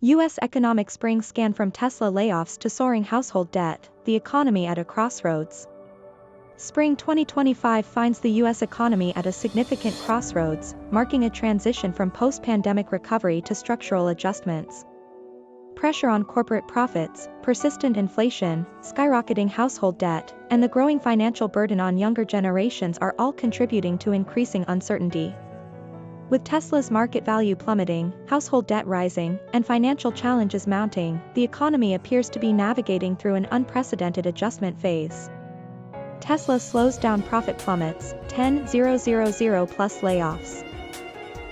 U.S. Economic Spring Scan from Tesla layoffs to soaring household debt, the economy at a crossroads. Spring 2025 finds the U.S. economy at a significant crossroads, marking a transition from post-pandemic recovery to structural adjustments. Pressure on corporate profits, persistent inflation, skyrocketing household debt, and the growing financial burden on younger generations are all contributing to increasing uncertainty. With Tesla's market value plummeting, household debt rising, and financial challenges mounting, the economy appears to be navigating through an unprecedented adjustment phase. Tesla slows down, profit plummets, 10,000 plus layoffs.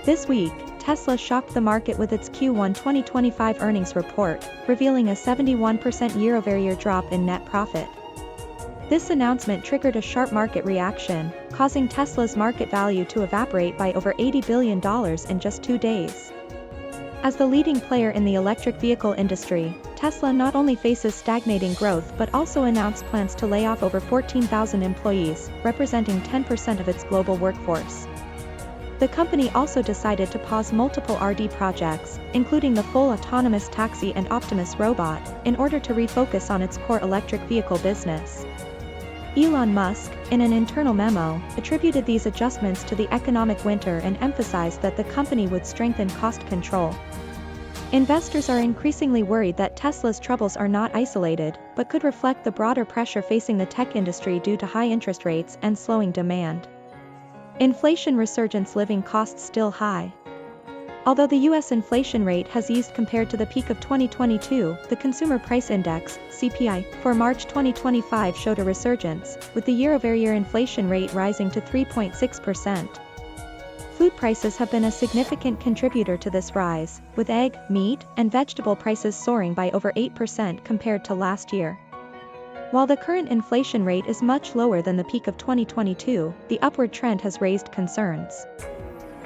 This week, Tesla shocked the market with its Q1 2025 earnings report, revealing a 71% year-over-year drop in net profit. This announcement triggered a sharp market reaction, causing Tesla's market value to evaporate by over $80 billion in just 2 days. As the leading player in the electric vehicle industry, Tesla not only faces stagnating growth but also announced plans to lay off over 14,000 employees, representing 10% of its global workforce. The company also decided to pause multiple R&D projects, including the full autonomous taxi and Optimus robot, in order to refocus on its core electric vehicle business. Elon Musk, in an internal memo, attributed these adjustments to the economic winter and emphasized that the company would strengthen cost control. Investors are increasingly worried that Tesla's troubles are not isolated, but could reflect the broader pressure facing the tech industry due to high interest rates and slowing demand. Inflation resurgence, living costs still high. Although the U.S. inflation rate has eased compared to the peak of 2022, the Consumer Price Index, CPI, for March 2025 showed a resurgence, with the year-over-year inflation rate rising to 3.6%. Food prices have been a significant contributor to this rise, with egg, meat, and vegetable prices soaring by over 8% compared to last year. While the current inflation rate is much lower than the peak of 2022, the upward trend has raised concerns.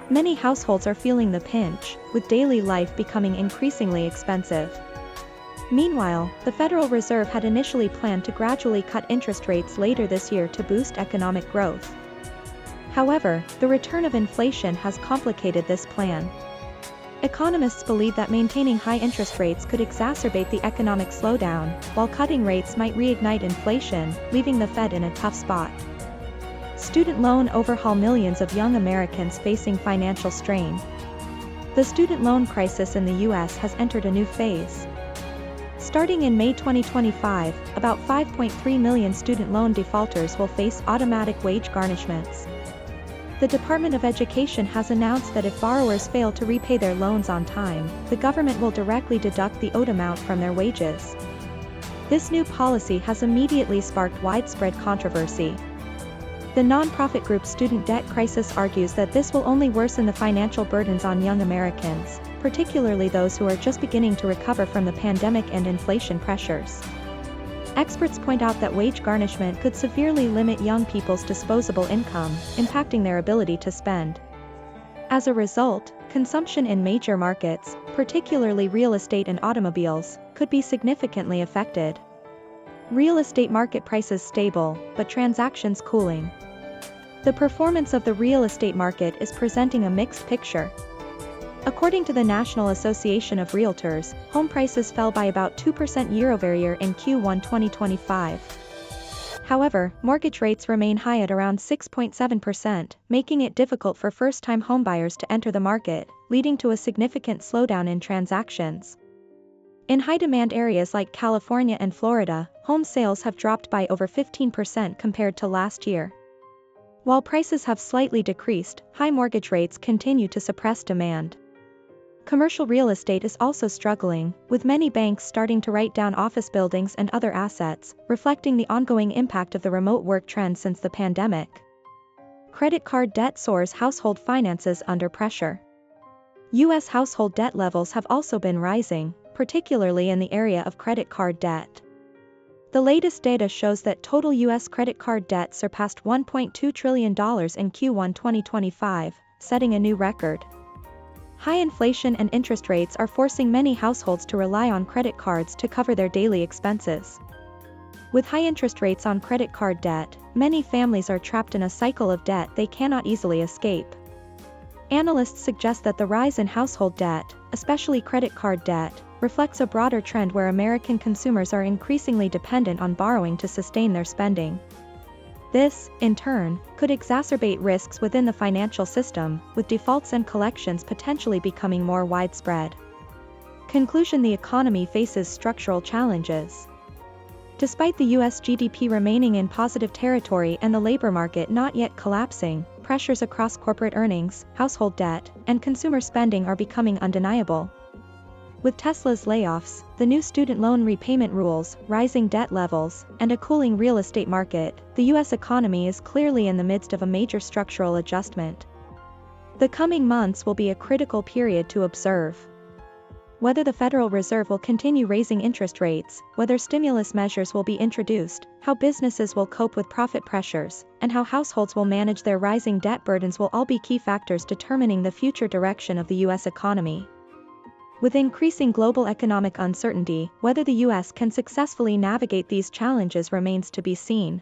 Many households are feeling the pinch, with daily life becoming increasingly expensive. Meanwhile, the Federal Reserve had initially planned to gradually cut interest rates later this year to boost economic growth. However, the return of inflation has complicated this plan. Economists believe that maintaining high interest rates could exacerbate the economic slowdown, while cutting rates might reignite inflation, leaving the Fed in a tough spot. Student loan overhaul, millions of young Americans facing financial strain. The student loan crisis in the U.S. has entered a new phase. Starting in May 2025, about 5.3 million student loan defaulters will face automatic wage garnishments. The Department of Education has announced that if borrowers fail to repay their loans on time, the government will directly deduct the owed amount from their wages. This new policy has immediately sparked widespread controversy. The nonprofit group Student Debt Crisis argues that this will only worsen the financial burdens on young Americans, particularly those who are just beginning to recover from the pandemic and inflation pressures. Experts point out that wage garnishment could severely limit young people's disposable income, impacting their ability to spend. As a result, consumption in major markets, particularly real estate and automobiles, could be significantly affected. Real estate market prices stable, but transactions cooling. The performance of the real estate market is presenting a mixed picture. According to the National Association of Realtors, home prices fell by about 2% year-over-year in Q1 2025. However, mortgage rates remain high at around 6.7%, making it difficult for first-time homebuyers to enter the market, leading to a significant slowdown in transactions. In high-demand areas like California and Florida, home sales have dropped by over 15% compared to last year. While prices have slightly decreased, high mortgage rates continue to suppress demand. Commercial real estate is also struggling, with many banks starting to write down office buildings and other assets, reflecting the ongoing impact of the remote work trend since the pandemic. Credit card debt soars, household finances under pressure. U.S. household debt levels have also been rising, particularly in the area of credit card debt. The latest data shows that total U.S. credit card debt surpassed $1.2 trillion in Q1 2025, setting a new record. High inflation and interest rates are forcing many households to rely on credit cards to cover their daily expenses. With high interest rates on credit card debt, many families are trapped in a cycle of debt they cannot easily escape. Analysts suggest that the rise in household debt, especially credit card debt, reflects a broader trend where American consumers are increasingly dependent on borrowing to sustain their spending. This, in turn, could exacerbate risks within the financial system, with defaults and collections potentially becoming more widespread. Conclusion: the economy faces structural challenges. Despite the U.S. GDP remaining in positive territory and the labor market not yet collapsing, pressures across corporate earnings, household debt, and consumer spending are becoming undeniable. With Tesla's layoffs, the new student loan repayment rules, rising debt levels, and a cooling real estate market, the U.S. economy is clearly in the midst of a major structural adjustment. The coming months will be a critical period to observe. Whether the Federal Reserve will continue raising interest rates, whether stimulus measures will be introduced, how businesses will cope with profit pressures, and how households will manage their rising debt burdens will all be key factors determining the future direction of the U.S. economy. With increasing global economic uncertainty, whether the U.S. can successfully navigate these challenges remains to be seen.